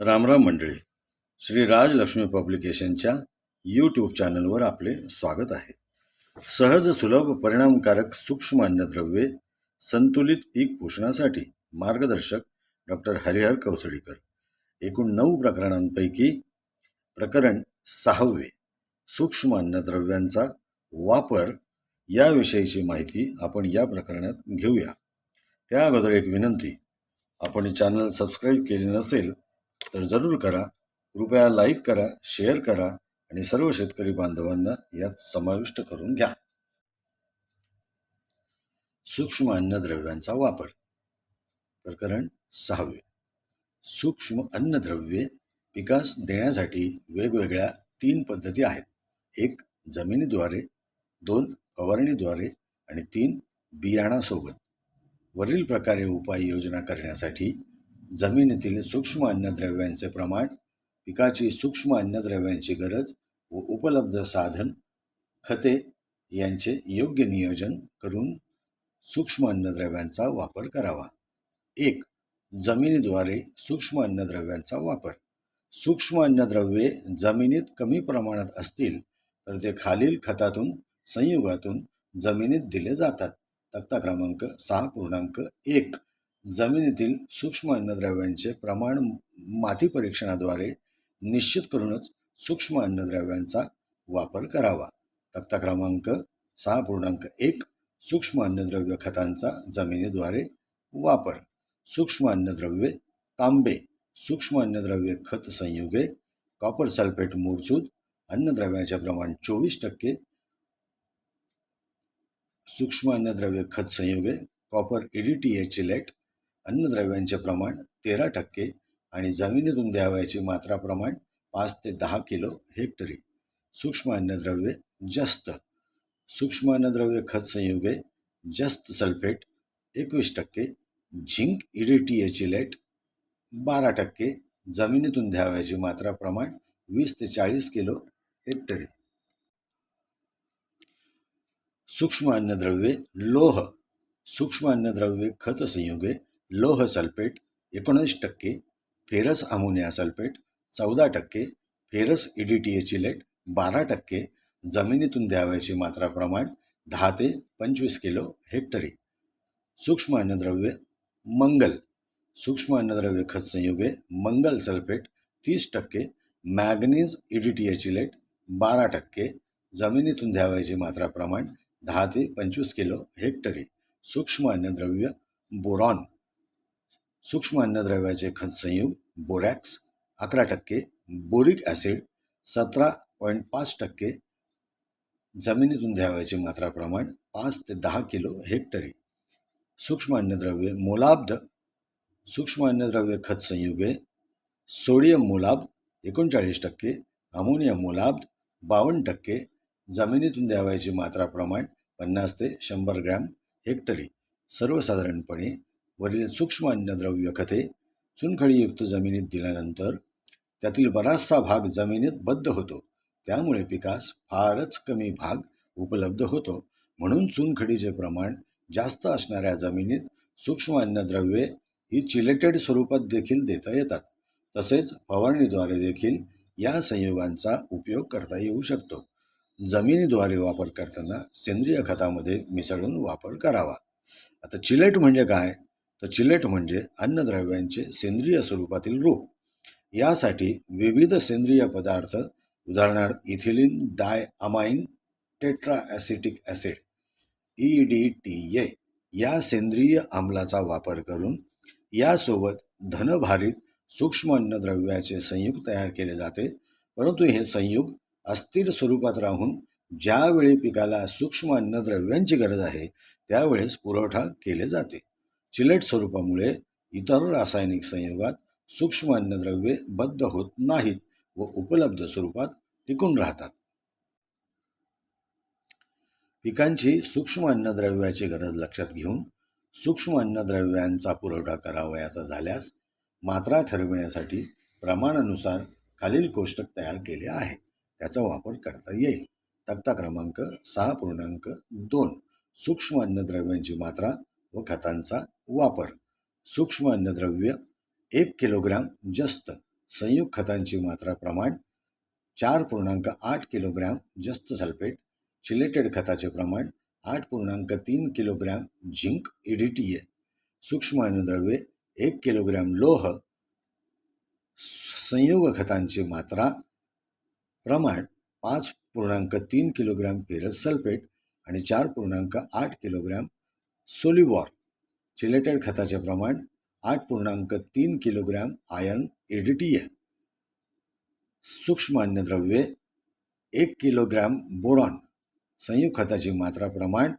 रामराम मंडळी. श्री राजलक्ष्मी पब्लिकेशनच्या यूट्यूब चॅनलवर आपले स्वागत आहे. सहज सुलभ परिणामकारक सूक्ष्म अन्नद्रव्ये संतुलित पीक पोषणासाठी मार्गदर्शक डॉक्टर हरिहर कौसडीकर. एकूण 9 प्रकरणांपैकी प्रकरण 6वे सूक्ष्म अन्नद्रव्यांचा वापर याविषयीची माहिती आपण या प्रकरणात घेऊया. त्या अगोदर एक विनंती, आपण चॅनल सबस्क्राईब केले नसेल तर जरूर करा. कृपया लाईक करा, शेअर करा आणि सर्व शेतकरी बांधवांना यात समाविष्ट करून घ्या. सूक्ष्म अन्नद्रव्यांचा वापर. प्रकरण 6वे. सूक्ष्म अन्नद्रव्ये पिकास देण्यासाठी वेगवेगळ्या 3 पद्धती आहेत. 1 जमिनीद्वारे, 2 फवारणीद्वारे आणि 3 बियाणासोबत. वरील प्रकारे उपाययोजना करण्यासाठी जमिनीतील सूक्ष्म अन्नद्रव्यांचे प्रमाण, पिकाची सूक्ष्म अन्नद्रव्यांची गरज व उपलब्ध साधन, खते यांचे योग्य नियोजन करून सूक्ष्म अन्नद्रव्यांचा वापर करावा. 1 जमिनीद्वारे सूक्ष्म अन्नद्रव्यांचा वापर. सूक्ष्म अन्नद्रव्ये जमिनीत कमी प्रमाणात असतील तर ते खालील खतातून संयुगातून जमिनीत दिले जातात. तक्ता क्रमांक 6.1. जमिनीतील सूक्ष्म अन्नद्रव्यांचे प्रमाण माती परीक्षणाद्वारे निश्चित करूनच सूक्ष्म अन्नद्रव्यांचा वापर करावा. तक्ता क्रमांक 6.1. सूक्ष्म अन्नद्रव्य खतांचा जमिनीद्वारे वापर. सूक्ष्म अन्नद्रव्ये तांबे. सूक्ष्म अन्नद्रव्य खत संयुगे. Copper sulphate मूरचूद. अन्नद्रव्याचे प्रमाण 24%. सूक्ष्म अन्नद्रव्य खत संयुगे. Copper EDTA chelate. अन्नद्रव्यांचे प्रमाण 13% आणि जमिनीतून द्यावयाची मात्रा प्रमाण 5 ते 10 किलो हेक्टरी. सूक्ष्म अन्नद्रव्ये जस्त. सूक्ष्म अन्नद्रव्य खत संयुगे. जस्त सल्फेट 21%. Zinc EDTA chelate 12%. जमिनीतून द्यावयाची मात्रा प्रमाण 20 ते 40 किलो हेक्टरी. सूक्ष्म अन्नद्रव्ये लोह. सूक्ष्म अन्नद्रव्ये खत संयुगे. लोह sulphate 19%. Ferrous ammonia sulphate 14%. Ferrous EDTA chelate 12%. जमिनीतून द्यावयाची मात्रा प्रमाण 10 ते 25 किलो हेक्टरी. सूक्ष्म अन्नद्रव्ये मंगल. सूक्ष्म अन्नद्रव्य खत संयुगे. मंगल सल्फेट 30%. Manganese EDTA chelate 12%. जमिनीतून द्यावयाची मात्रा प्रमाण 10 ते 25 किलो हेक्टरी. सूक्ष्म अन्नद्रव्य बोरॉन. सूक्ष्म अन्नद्रव्याचे खत संयुग. बोरॅक्स 11%. Boric acid 17.5%. जमिनीतून द्यावयाचे मात्रा प्रमाण 5 ते 10 किलो हेक्टरी. सूक्ष्म अन्नद्रव्ये मोलाब्द. सूक्ष्म अन्नद्रव्य खत संयुगे. सोडियम मोलाब्द 39%. अमोनियम मोलाब्द 52%. जमिनीतून द्यावयाची मात्रा प्रमाण 50 ते 100 ग्रॅम हेक्टरी. सर्वसाधारणपणे वरील सूक्ष्म अन्नद्रव्य खते चुनखडीयुक्त जमिनीत दिल्यानंतर त्यातील बराचसा भाग जमिनीत बद्ध होतो. त्यामुळे पिकास फारच कमी भाग उपलब्ध होतो. म्हणून चुनखडीचे प्रमाण जास्त असणाऱ्या जमिनीत सूक्ष्म अन्नद्रव्ये ही चिलेटेड स्वरूपात देखील देता येतात. तसेच फवारणीद्वारे देखील या संयुगांचा उपयोग करता येऊ शकतो. जमिनीद्वारे वापर करताना सेंद्रिय खतामध्ये मिसळून वापर करावा. आता चिलेट म्हणजे काय? तर चिलेट म्हणजे अन्नद्रव्यांचे सेंद्रिय स्वरूपातील रूप. यासाठी विविध सेंद्रिय पदार्थ, उदाहरणार्थ इथिलीन डायअमाइन टेट्राॲसिटिक ॲसिड EDTA या सेंद्रिय आम्लाचा वापर करून यासोबत धनभारित सूक्ष्म अन्नद्रव्याचे संयुग तयार केले जाते. परंतु हे संयुग अस्थिर स्वरूपात राहून ज्यावेळी पिकाला सूक्ष्म अन्नद्रव्यांची गरज आहे त्यावेळेस पुरवठा केले जाते. चिलेट स्वरूपामुळे इतर रासायनिक संयुगात सूक्ष्म अन्नद्रव्ये बद्ध होत नाहीत व उपलब्ध स्वरूपात टिकून राहतात. पिकांची सूक्ष्म अन्नद्रव्याची गरज लक्षात घेऊन सूक्ष्म अन्नद्रव्यांचा पुरवठा करावयाचा झाल्यास मात्रा ठरविण्यासाठी प्रमाणानुसार खालील कोष्टक तयार केले आहे. त्याचा वापर करता येईल. तक्ता क्रमांक 6.2. सूक्ष्म अन्नद्रव्यांची मात्रा व खतांचा वापर. सूक्ष्म अन्नद्रव्य 1 किलोग्रॅम जस्त संयुक्त खतांची मात्रा प्रमाण 4.8 किलोग्रॅम जस्त सल्फेट, चिलेटेड खताचे प्रमाण 8.3 किलोग्रॅम झिंक EDTA, सूक्ष्म अन्नद्रव्ये 1 किलोग्रॅम लोह, संयुग खतांची मात्रा प्रमाण 5.3 किलोग्रॅम फेरस सल्फेट आणि 4.8 किलोग्रॅम सोलिबॉर, चिलेटेड खताचे प्रमाण 8.3 किलोग्रॅम आयर्न EDTA, सूक्ष्म अन्नद्रव्ये 1 किलोग्रॅम बोरॉन, संयुक्त खताची मात्रा प्रमाण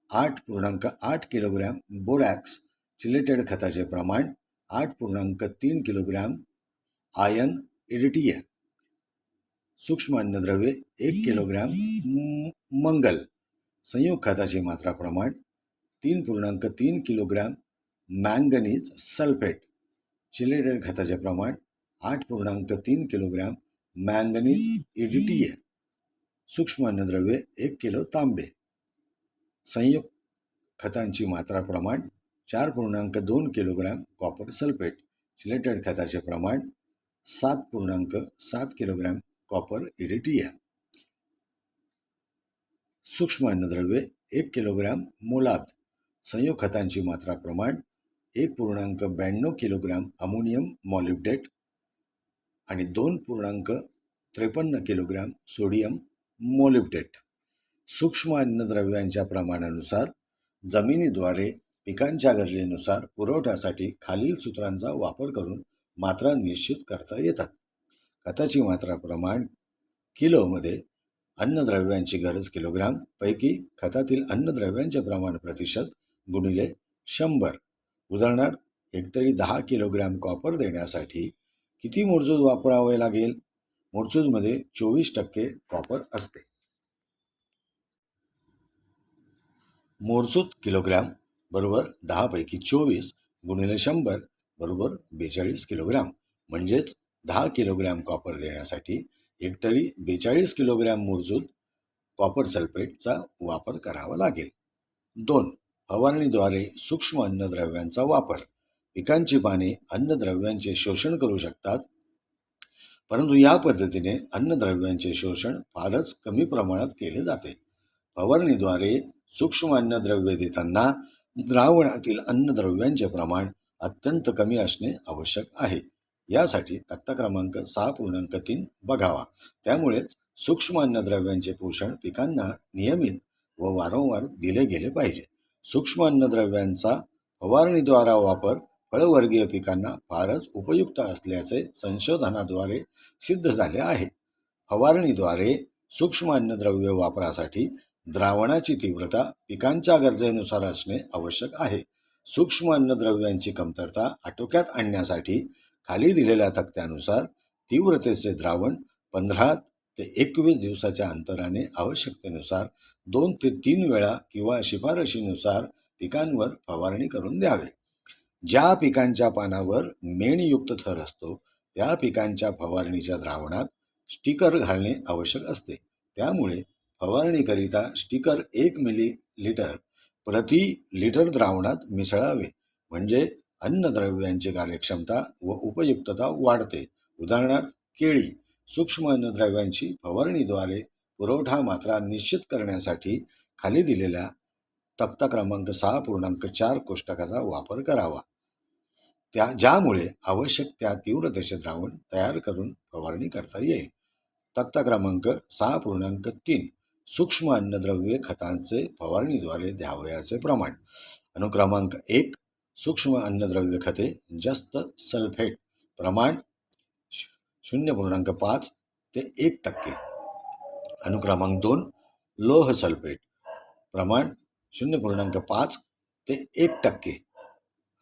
8.8 किलोग्रॅम बोरॅक्स, चिलेटेड खताचे प्रमाण 8.3 किलोग्रॅम आयर्न EDTA, सूक्ष्म अन्नद्रव्ये 1 किलोग्रॅम मंगल, संयुक्त खताची मात्रा प्रमाण 3.3 किलोग्रॅम मॅंगनीज सल्फेट, चिलेटेड खताचे प्रमाण 8.3 किलोग्रॅम मॅंगनीज EDTA, सूक्ष्म अन्नद्रव्ये 1 किलो तांबे, संयुक्त खतांची मात्रा प्रमाण 4.2 किलोग्रॅम कॉपर सल्फेट, चिलेटेड खताचे प्रमाण 7.7 किलोग्रॅम कॉपर EDTA, सूक्ष्म अन्नद्रव्ये 1 किलोग्रॅम मोलाब्द, संयुक्त खतांची मात्रा प्रमाण 1.92 किलोग्रॅम अमोनियम मॉलिब्डेट आणि 2.53 किलोग्रॅम सोडियम मॉलिब्डेट. सूक्ष्म अन्नद्रव्यांच्या प्रमाणानुसार जमिनीद्वारे पिकांच्या गरजेनुसार पुरवठ्यासाठी खालील सूत्रांचा वापर करून मात्रा निश्चित करता येतात. खताची मात्रा प्रमाण किलोमध्ये, अन्नद्रव्यांची गरज किलोग्राम पैकी खतातील अन्नद्रव्यांचे प्रमाण प्रतिशत गुणिले 100. उदाहरणार्थ, हेक्टरी 10 किलोग्रॅम कॉपर देण्यासाठी किती मोरचूद वापरावे लागेल? मोरचूदमध्ये 24% कॉपर असते. मोरचूद किलोग्रॅम बरोबर 10 पैकी 24 गुणिले 100 बरोबर 42 किलोग्रॅम. म्हणजेच 10 किलोग्रॅम कॉपर देण्यासाठी हेक्टरी 42 किलोग्रॅम मोरचूद कॉपर सल्फेटचा वापर करावा लागेल. 2. फवारणीद्वारे सूक्ष्म अन्नद्रव्यांचा वापर. पिकांची पाने अन्नद्रव्यांचे शोषण करू शकतात, परंतु या पद्धतीने अन्नद्रव्यांचे शोषण फारच कमी प्रमाणात केले जाते. फवारणीद्वारे सूक्ष्म अन्नद्रव्ये देताना द्रावणातील अन्नद्रव्यांचे प्रमाण अत्यंत कमी असणे आवश्यक आहे. यासाठी तक्ता क्रमांक 6.3 बघावा. त्यामुळेच सूक्ष्म अन्नद्रव्यांचे पोषण पिकांना नियमित व वारंवार दिले गेले पाहिजे. सूक्ष्म अन्नद्रव्यांचा फवारणीद्वारा वापर फळवर्गीय पिकांना फारच उपयुक्त असल्याचे संशोधनाद्वारे सिद्ध झाले आहे. फवारणीद्वारे सूक्ष्म अन्नद्रव्य वापरासाठी द्रावणाची तीव्रता पिकांच्या गरजेनुसार असणे आवश्यक आहे. सूक्ष्म अन्नद्रव्यांची कमतरता आटोक्यात आणण्यासाठी खाली दिलेल्या तक्त्यानुसार तीव्रतेचे द्रावण 15 ते 21 दिवसाच्या अंतराने आवश्यकतेनुसार 2 ते 3 वेळा किंवा शिफारशीनुसार पिकांवर फवारणी करून द्यावे. ज्या पिकांच्या पानावर मेणयुक्त थर असतो त्या पिकांच्या फवारणीच्या द्रावणात स्टिकर घालणे आवश्यक असते. त्यामुळे फवारणीकरिता स्टिकर 1 मिलीलिटर प्रति लिटर द्रावणात मिसळावे. म्हणजे अन्नद्रव्यांची कार्यक्षमता व उपयुक्तता वाढते. उदाहरणार्थ, केळी. सूक्ष्म अन्नद्रव्यांची फवारणीद्वारे पुरवठा मात्रा निश्चित करण्यासाठी खाली दिलेल्या तक्ता क्रमांक 6.4 कोष्टकाचा वापर करावा. ज्यामुळे आवश्यक त्या तीव्रतेचे द्रावण तयार करून फवारणी करता येईल. तक्ता क्रमांक 6.3 सूक्ष्म अन्नद्रव्ये खतांचे फवारणीद्वारे द्यावयाचे प्रमाण. अनुक्रमांक 1 सूक्ष्म अन्नद्रव्य खते जास्त सल्फेट प्रमाण 0.5 ते 1%. अनुक्रमांक 2 लोह सल्फेट प्रमाण 0.5 ते 1%.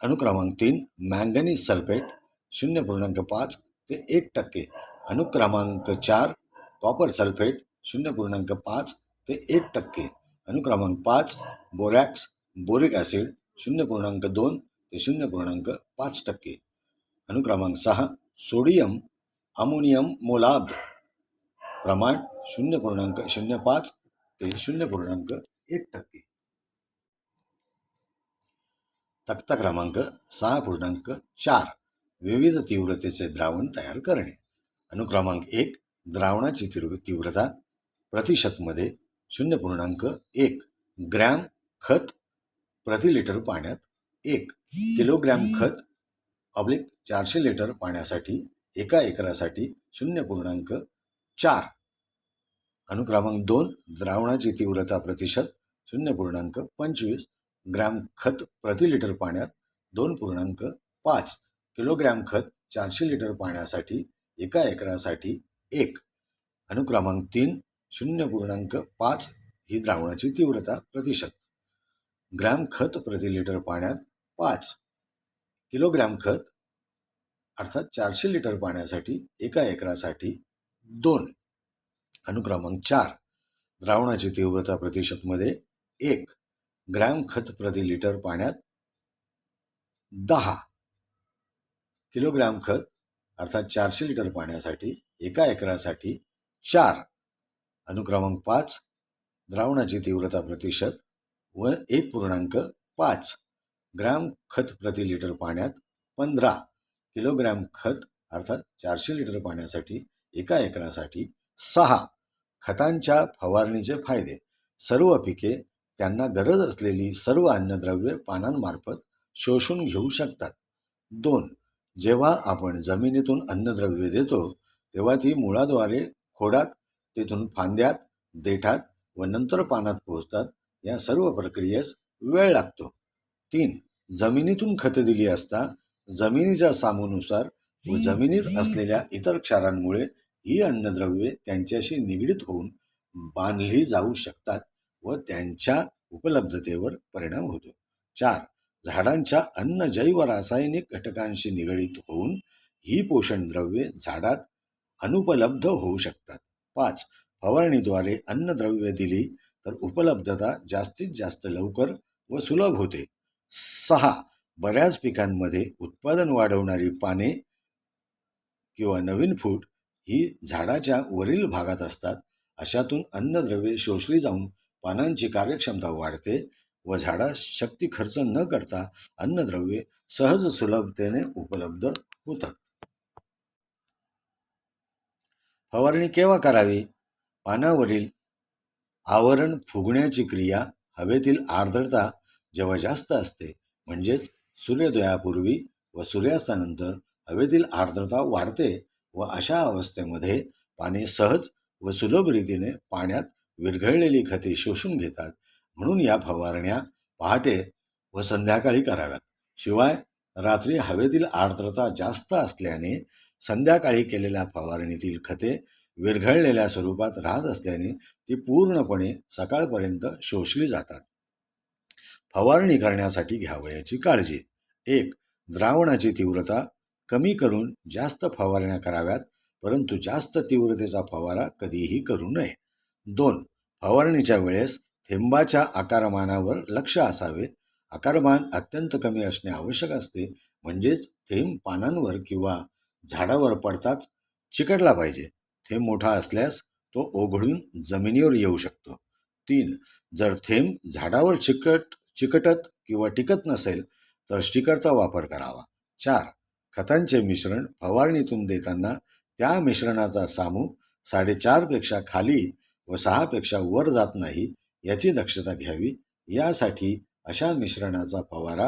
अनुक्रमांक 3 मॅंगनीज सल्फेट 0.5 ते 1%. अनुक्रमांक 4 कॉपर सल्फेट 0.5 ते 1%. अनुक्रमांक 5 बोरॅक्स बोरिक ॲसिड 0.2 ते 0.5%. अनुक्रमांक 6 सोडियम अमोनियम मोलाब्द प्रमाण 0.05 ते 0.1%. तक्ता क्रमांक 6.4 विविध तीव्रतेचे द्रावण तयार करणे. अनुक्रमांक 1. द्रावणाची तीव्रता प्रतिशतमध्ये 0.1 ग्रॅम खत प्रति लिटर पाण्यात 1 किलोग्रॅम खत 400 लिटर पाण्यासाठी एका एकरासाठी 0.4. अनुक्रमांक 2. द्रावणाची तीव्रता प्रतिशत 0.25 ग्रॅम खत प्रति लिटर पाण्यात 2.5 किलोग्रॅम खत 400 लिटर पाण्यासाठी एका एकरासाठी 1. अनुक्रमांक 3. 0.5 ही द्रावणाची तीव्रता प्रतिशत. ग्रॅम खत प्रति लिटर पाण्यात 5 किलोग्रॅम खत अर्थात 400 लिटर पाण्यासाठी एका एकरासाठी 2. अनुक्रमांक 4. द्रावणाची तीव्रता प्रतिशतमध्ये 1 ग्रॅम खत प्रति लिटर पाण्यात 10 किलोग्रॅम खत अर्थात 400 लिटर पाण्यासाठी एका एकरासाठी 4. अनुक्रमांक 5. द्रावणाची तीव्रता प्रतिशत व 1.5 ग्रॅम खत प्रति लिटर पाण्यात 15 किलोग्रॅम खत अर्थात 400 लिटर पाण्यासाठी एका एकरासाठी 6. खतांच्या फवारणीचे फायदे. सर्व पिके त्यांना गरज असलेली सर्व अन्नद्रव्ये पानांमार्फत शोषून घेऊ शकतात. 2. जेव्हा आपण जमिनीतून अन्नद्रव्ये देतो तेव्हा ती मुळाद्वारे खोडात, तेथून फांद्यात, देठात व नंतर पानात पोहोचतात. या सर्व प्रक्रियेस वेळ लागतो. 3. जमिनीतून खते दिली असता जमिनीच्या सामूनुसार व जमिनीत असलेल्या इतर क्षारांमुळे ही अन्नद्रव्ये त्यांच्याशी निगडीत होऊन बांधली जाऊ शकतात व त्यांच्या उपलब्धतेवर परिणाम होतो. 4. झाडांच्या अन्न जैव रासायनिक घटकांशी निगडीत होऊन ही पोषण द्रव्ये झाडात अनुपलब्ध होऊ शकतात. 5. फवारणीद्वारे अन्नद्रव्ये दिली तर उपलब्धता जास्तीत जास्त लवकर व सुलभ होते. 6. बऱ्याच पिकांमध्ये उत्पादन वाढवणारी पाने किंवा नवीन फूट ही झाडाच्या वरील भागात असतात. अशातून अन्नद्रव्ये शोषली जाऊन पानांची कार्यक्षमता वाढते व झाडास शक्ती खर्च न करता अन्नद्रव्ये सहज सुलभतेने उपलब्ध होतात. फवारणी केव्हा करावी? पानावरील आवरण फुगण्याची क्रिया हवेतील आर्द्रता जेव्हा जास्त असते म्हणजेच सूर्योदयापूर्वी व सूर्यास्तानंतर हवेतील आर्द्रता वाढते व अशा अवस्थेमध्ये पाने सहज व सुलभ रीतीने पाण्यात विरघळलेली खते शोषून घेतात. म्हणून या फवारण्या पहाटे व संध्याकाळी कराव्यात. शिवाय रात्री हवेतील आर्द्रता जास्त असल्याने संध्याकाळी केलेल्या फवारणीतील खते विरघळलेल्या स्वरूपात राहत असल्याने ती पूर्णपणे सकाळपर्यंत शोषली जातात. फवारणी करण्यासाठी घ्यावयाची काळजी. 1. द्रावणाची तीव्रता कमी करून जास्त फवारण्या कराव्यात, परंतु जास्त तीव्रतेचा फवारा कधीही करू नये. 2. फवारणीच्या वेळेस थेंबाच्या आकारमानावर लक्ष असावे. आकारमान अत्यंत कमी असणे आवश्यक असते, म्हणजेच थेंब पानांवर किंवा झाडावर पडताच चिकटला पाहिजे. थेंब मोठा असल्यास तो ओघळून जमिनीवर येऊ शकतो. 3. जर थेंब झाडावर चिकटत किंवा टिकत नसेल तर स्टिकरचा वापर करावा. 4. खतांचे मिश्रण फवारणीतून देताना त्या मिश्रणाचा सामू 4.5 पेक्षा खाली व 6 पेक्षा वर जात नाही याची दक्षता घ्यावी. यासाठी अशा मिश्रणाचा फवारा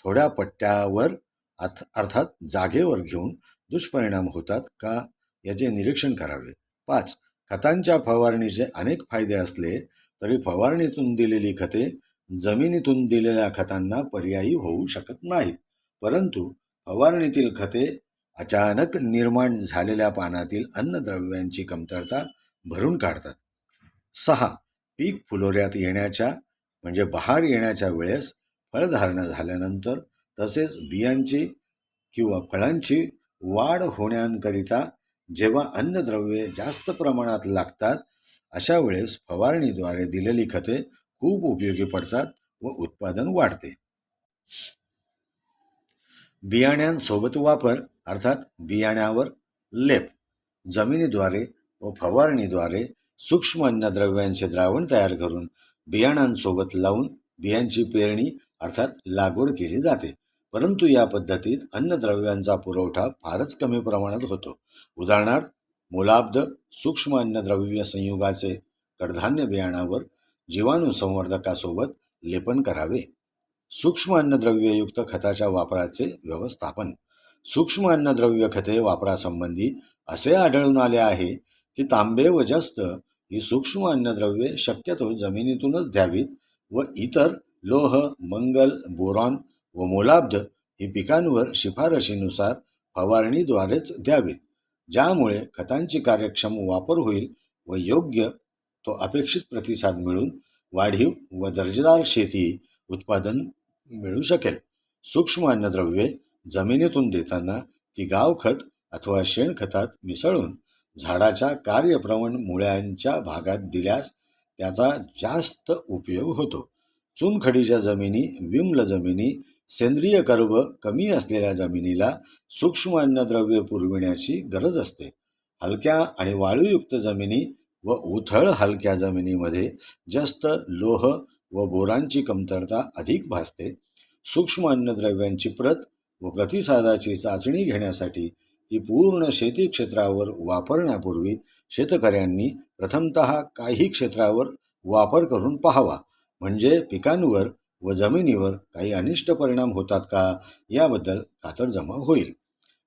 थोड्या पट्ट्यावर अर्थात जागेवर घेऊन दुष्परिणाम होतात का याचे निरीक्षण करावे. 5. खतांच्या फवारणीचे अनेक फायदे असले तरी फवारणीतून दिलेली खते जमिनीतून दिलेल्या खतांना पर्यायी होऊ शकत नाहीत, परंतु फवारणीतील खते अचानक निर्माण झालेल्या पानातील अन्नद्रव्यांची कमतरता भरून काढतात. 6. पीक फुलोऱ्यात येण्याच्या म्हणजे बहार येण्याच्या वेळेस, फळधारणा झाल्यानंतर तसेच बियांची किंवा फळांची वाढ होण्याकरिता जेव्हा अन्नद्रव्ये जास्त प्रमाणात लागतात अशा वेळेस फवारणीद्वारे दिलेली खते खूप उपयोगी पडतात व उत्पादन वाढते. बियाण्यांसोबत वापर अर्थात बियाण्यावर लेप. जमिनीद्वारे व फवारणीद्वारे सूक्ष्म अन्नद्रव्यांचे द्रावण तयार करून बियाणांसोबत लावून बियांची पेरणी अर्थात लागवड केली जाते. परंतु या पद्धतीत अन्नद्रव्यांचा पुरवठा फारच कमी प्रमाणात होतो. उदाहरणार्थ, मूलाब्ध सूक्ष्म अन्नद्रव्य संयुगाचे कडधान्य बियाणावर जीवाणू संवर्धकासोबत लेपन करावे. सूक्ष्म अन्नद्रव्ययुक्त खताच्या वापराचे व्यवस्थापन. सूक्ष्म अन्नद्रव्य खते वापरासंबंधी असे आढळून आले आहे की तांबे व जस्त ही सूक्ष्म अन्नद्रव्ये शक्यतो जमिनीतूनच द्यावीत व इतर लोह, मंगल, बोरॉन व मोलाब्ध ही पिकांवर शिफारशीनुसार फवारणीद्वारेच द्यावीत, ज्यामुळे खतांची कार्यक्षम वापर होईल व योग्य तो अपेक्षित प्रतिसाद मिळून वाढीव व दर्जेदार शेती उत्पादन मिळू शकेल. सूक्ष्म अन्नद्रव्ये जमिनीतून देताना ती गावखत अथवा शेणखतात मिसळून झाडाच्या कार्यप्रवण मुळ्यांच्या भागात दिल्यास त्याचा जास्त उपयोग होतो. चुनखडीच्या जमिनी, विम्ल जमिनी, सेंद्रिय कर्ब कमी असलेल्या जमिनीला सूक्ष्म अन्नद्रव्ये पुरविण्याची गरज असते. हलक्या आणि वाळूयुक्त जमिनी व उथळ हलक्या जमिनीमध्ये जास्त लोह व बोरांची कमतरता अधिक भासते. सूक्ष्म अन्नद्रव्यांची प्रत व प्रतिसादाची चाचणी घेण्यासाठी ती पूर्ण शेती क्षेत्रावर वापरण्यापूर्वी शेतकऱ्यांनी प्रथमतः काही क्षेत्रावर वापर करून पाहावा, म्हणजे पिकांवर व जमिनीवर काही अनिष्ट परिणाम होतात का याबद्दल खातरजमा होईल.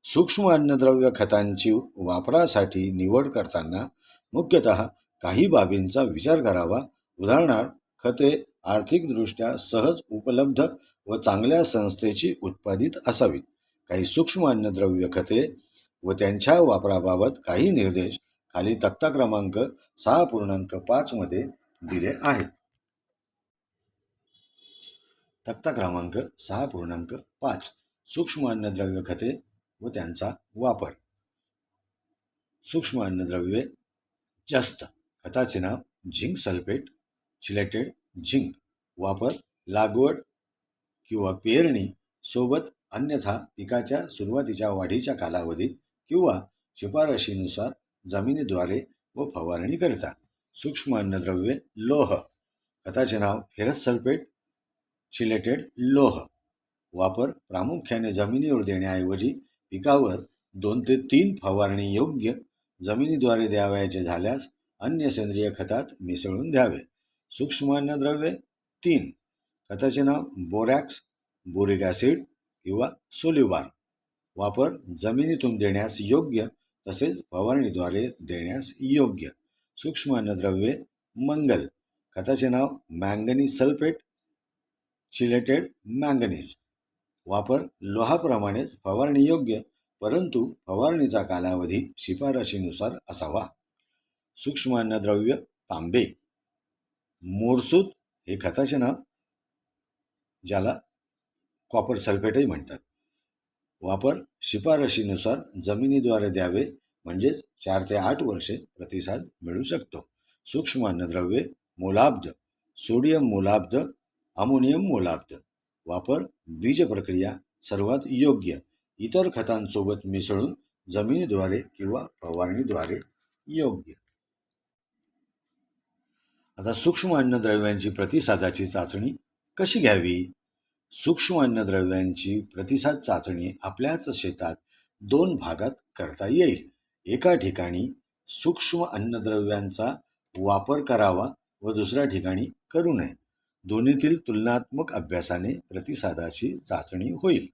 सूक्ष्म अन्नद्रव्य खतांची वापरासाठी निवड करताना मुख्यतः काही बाबींचा विचार करावा. उदाहरणार्थ, खते आर्थिकदृष्ट्या सहज उपलब्ध व चांगल्या संस्थेची उत्पादित असावीत. काही सूक्ष्म अन्नद्रव्य खते व त्यांच्या वापराबाबत काही निर्देश खाली तक्ता क्रमांक 6.5 मध्ये दिले आहेत. तक्ता क्रमांक 6.5 सूक्ष्म अन्नद्रव्य खते व त्यांचा वापर. सूक्ष्म अन्नद्रव्ये जास्त. खताचे नाव झिंक सल्फेट, चिलेटेड झिंक. वापर लागवड किंवा पेरणी सोबत, अन्यथा पिकाच्या सुरुवातीच्या वाढीच्या कालावधीत किंवा शिफारशीनुसार जमिनीद्वारे व फवारणीकरिता. सूक्ष्म अन्नद्रव्ये लोह. खताचे नाव फेरस सल्फेट, चिलेटेड लोह. वापर प्रामुख्याने जमिनीवर देण्याऐवजी पिकावर 2 ते 3 फवारणी योग्य जमिनीद्वारे द्यावयाचे झाल्यास अन्य सेंद्रिय खतात मिसळून द्यावे. सूक्ष्म अन्नद्रव्ये 3. खताचे नाव बोरॅक्स, बोरिक ॲसिड किंवा सोल्युबार. वापर जमिनीतून देण्यास योग्य तसेच फवारणीद्वारे देण्यास योग्य. सूक्ष्म अन्नद्रव्ये मंगल. खताचे नाव मॅंगनीज सल्फेट, चिलेटेड मॅंगनीज. वापर लोहाप्रमाणेच फवारणी योग्य, परंतु फवारणीचा कालावधी शिफारशीनुसार असावा. सूक्ष्म अन्नद्रव्य तांबे. मोरसूत हे खताचे नाव, ज्याला कॉपर सल्फेटही म्हणतात. वापर शिफारशीनुसार जमिनीद्वारे द्यावे, म्हणजेच 4 ते 8 वर्षे प्रतिसाद मिळू शकतो. सूक्ष्म अन्नद्रव्ये मोलाब्ध. Sodium मोलाब्ध, ammonium मोलाब्ध. वापर बीज प्रक्रिया सर्वात योग्य, इतर खतांसोबत मिसळून जमिनीद्वारे किंवा फवारणीद्वारे योग्य. आता सूक्ष्म अन्नद्रव्यांची प्रतिसादाची चाचणी कशी घ्यावी? सूक्ष्म अन्नद्रव्यांची प्रतिसाद चाचणी आपल्याच शेतात 2 भागात करता येईल. एका ठिकाणी सूक्ष्म अन्नद्रव्यांचा वापर करावा व दुसऱ्या ठिकाणी करू नये. दोन्हीतील तुलनात्मक अभ्यासाने प्रतिसादाची चाचणी होईल.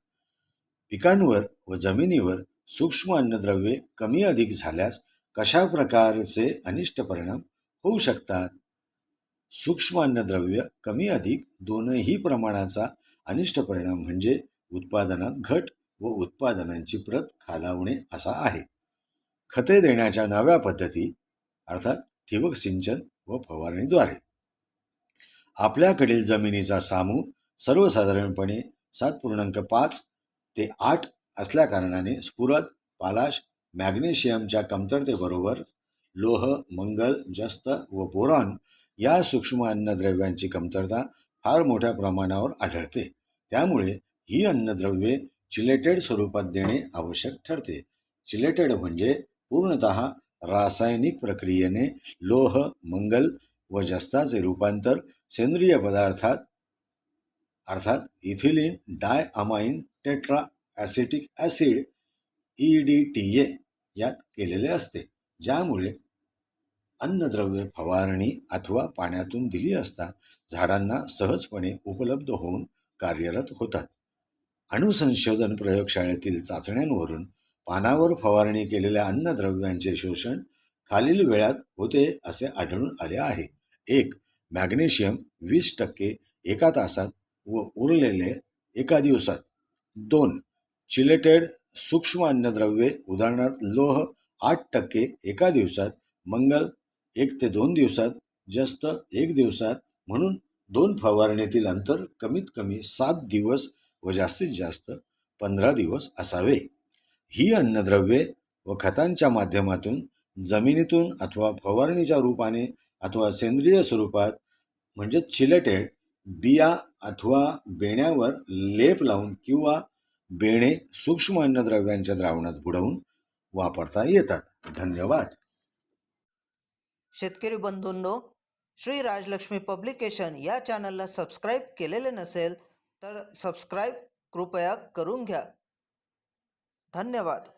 पिकांवर व जमिनीवर सूक्ष्म अन्नद्रव्ये कमी अधिक झाल्यास कशा प्रकारचे अनिष्ट परिणाम होऊ शकतात? सूक्ष्म अन्नद्रव्य कमी अधिक दोनही प्रमाणाचा अनिष्ट परिणाम म्हणजे उत्पादनात घट व उत्पादनांची प्रत खालावणे असा आहे. खते देण्याच्या नव्या पद्धती, अर्थात ठिबक सिंचन व फवारणीद्वारे. आपल्याकडील जमिनीचा सामू सर्वसाधारणपणे 7.5 ते 8 असल्याकारणाने स्फुरद, पालाश, मॅग्नेशियमच्या कमतरतेबरोबर लोह, मंगल, जस्त व बोरॉन या सूक्ष्म अन्नद्रव्यांची कमतरता फार मोठ्या प्रमाणावर आढळते. त्यामुळे ही अन्नद्रव्ये चिलेटेड स्वरूपात देणे आवश्यक ठरते. चिलेटेड म्हणजे पूर्णतः रासायनिक प्रक्रियेने लोह, मंगल व जस्ताचे रूपांतर सेंद्रिय पदार्थात, अर्थात ethylene diamine tetra acetic acid EDTA यात केलेले असते, ज्यामुळे अन्नद्रव्ये फवारणी अथवा पाण्यातून दिली असता झाडांना सहजपणे उपलब्ध होऊन कार्यरत होतात. अणुसंशोधन प्रयोगशाळेतील चाचण्यांवरून पानावर फवारणी केलेल्या अन्नद्रव्यांचे शोषण खालील वेळात होते असे आढळून आले आहे. 1. मॅग्नेशियम 20% एका तासात व उरलेले एका दिवसात. 2. चिलेटेड सूक्ष्म अन्नद्रव्ये उदाहरणार्थ लोह 8% एका दिवसात, मंगल 1 ते 2 दिवसात, जस्त 1 दिवसात. म्हणून 2 फवारणीतील अंतर कमीत कमी 7 दिवस व जास्तीत जास्त 15 दिवस असावे. ही अन्नद्रव्ये व खतांच्या माध्यमातून जमिनीतून अथवा फवारणीच्या रूपाने अथवा सेंद्रिय स्वरूपात म्हणजे चिलेटेड बिया अथवा बेण्यावर लेप लावून किंवा बेणे सूक्ष्म अन्नद्रव्यांच्या द्रावणात बुडवून वापरता येतात. धन्यवाद. शेतकरी बंधूंनो, श्री राजलक्ष्मी पब्लिकेशन या चॅनलला सबस्क्राईब केलेले नसेल तर सबस्क्राईब कृपया करून घ्या. धन्यवाद.